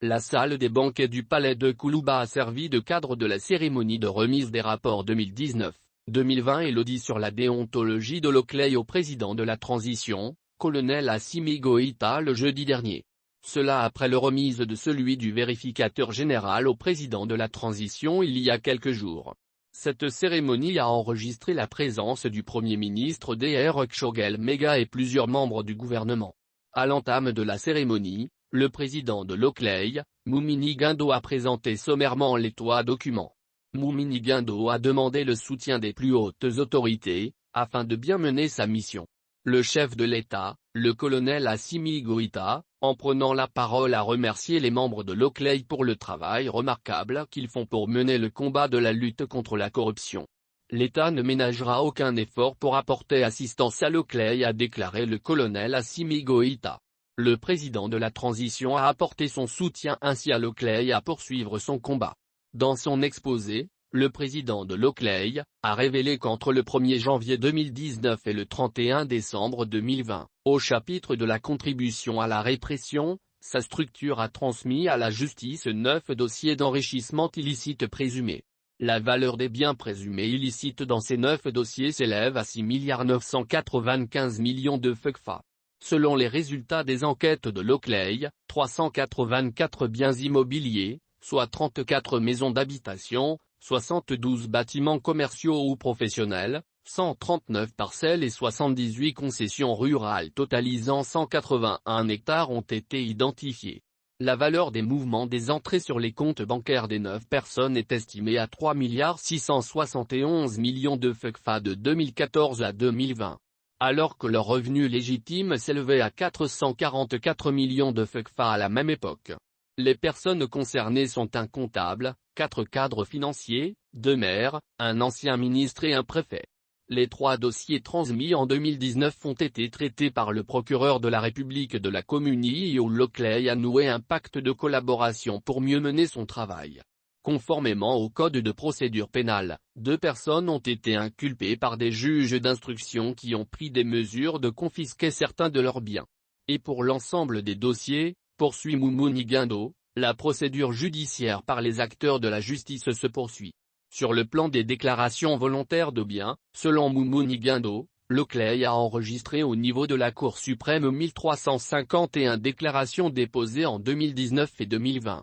La salle des banquets du palais de Koulouba a servi de cadre de la cérémonie de remise des rapports 2019-2020 et l'audit sur la déontologie de Locley au président de la transition, colonel Assimi Goïta le jeudi dernier. Cela après le remise de celui du vérificateur général au président de la transition il y a quelques jours. Cette cérémonie a enregistré la présence du Premier ministre Dr Choguel Mega et plusieurs membres du gouvernement. À l'entame de la cérémonie, le président de Locley, Moumini Guindo a présenté sommairement les trois documents. Moumini Guindo a demandé le soutien des plus hautes autorités, afin de bien mener sa mission. Le chef de l'État, le colonel Assimi Goïta, en prenant la parole a remercié les membres de Locley pour le travail remarquable qu'ils font pour mener le combat de la lutte contre la corruption. L'État ne ménagera aucun effort pour apporter assistance à Locley, a déclaré le colonel Assimi Goïta. Le président de la transition a apporté son soutien ainsi à Locley à poursuivre son combat. Dans son exposé, le président de Locley a révélé qu'entre le 1er janvier 2019 et le 31 décembre 2020, au chapitre de la contribution à la répression, sa structure a transmis à la justice 9 dossiers d'enrichissement illicite présumés. La valeur des biens présumés illicites dans ces 9 dossiers s'élève à 6 995 millions de FCFA. Selon les résultats des enquêtes de Locley, 384 biens immobiliers, soit 34 maisons d'habitation, 72 bâtiments commerciaux ou professionnels, 139 parcelles et 78 concessions rurales totalisant 181 hectares ont été identifiés. La valeur des mouvements des entrées sur les comptes bancaires des 9 personnes est estimée à 3 671 millions de FCFA de 2014 à 2020. Alors que leur revenu légitime s'élevait à 444 millions de FCFA à la même époque. Les personnes concernées sont un comptable, 4 cadres financiers, 2 maires, un ancien ministre et un préfet. Les 3 dossiers transmis en 2019 ont été traités par le procureur de la République de la Comunie où Locley a noué un pacte de collaboration pour mieux mener son travail. Conformément au code de procédure pénale, 2 personnes ont été inculpées par des juges d'instruction qui ont pris des mesures de confisquer certains de leurs biens. Et pour l'ensemble des dossiers, poursuit Moumini Guindo, la procédure judiciaire par les acteurs de la justice se poursuit. Sur le plan des déclarations volontaires de biens, selon Moumini Guindo, Locley a enregistré au niveau de la Cour suprême 1351 déclarations déposées en 2019 et 2020.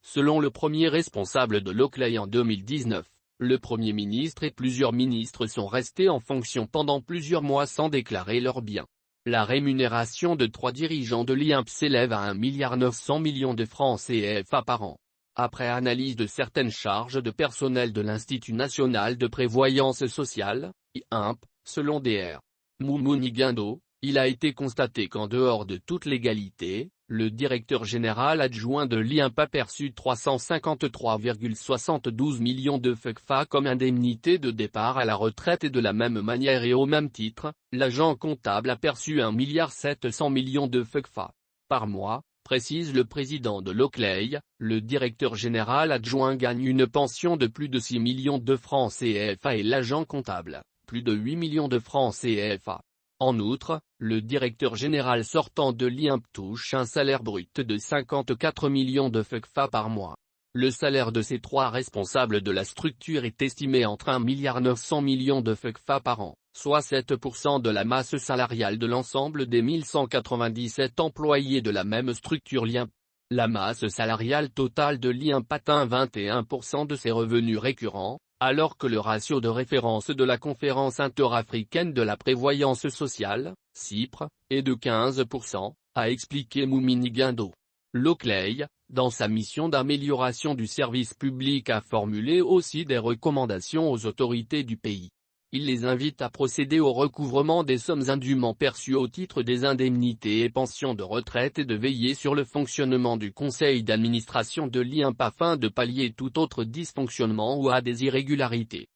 Selon le premier responsable de Locley en 2019, le Premier ministre et plusieurs ministres sont restés en fonction pendant plusieurs mois sans déclarer leurs biens. La rémunération de 3 dirigeants de l'INP s'élève à 1,9 milliard de francs CFA par an. Après analyse de certaines charges de personnel de l'Institut national de prévoyance sociale, INP, selon Dr Moumini Guindo, il a été constaté qu'en dehors de toute légalité, le directeur général adjoint de l'INP a perçu 353,72 millions de FCFA comme indemnité de départ à la retraite et de la même manière et au même titre, l'agent comptable a perçu 1,7 milliard de FCFA par mois, précise le président de Locley. Le directeur général adjoint gagne une pension de plus de 6 millions de francs CFA et l'agent comptable, plus de 8 millions de francs CFA. En outre, le directeur général sortant de l'INP touche un salaire brut de 54 millions de FCFA par mois. Le salaire de ces 3 responsables de la structure est estimé entre 1,9 milliard de FCFA par an, soit 7% de la masse salariale de l'ensemble des 1197 employés de la même structure l'INP. La masse salariale totale de l'INP atteint 21% de ses revenus récurrents, alors que le ratio de référence de la Conférence interafricaine de la prévoyance sociale, CIPRE, est de 15%, a expliqué Moumini Guindo. Locley, dans sa mission d'amélioration du service public a formulé aussi des recommandations aux autorités du pays. Il les invite à procéder au recouvrement des sommes indûment perçues au titre des indemnités et pensions de retraite et de veiller sur le fonctionnement du conseil d'administration de l'INP afin de pallier tout autre dysfonctionnement ou à des irrégularités.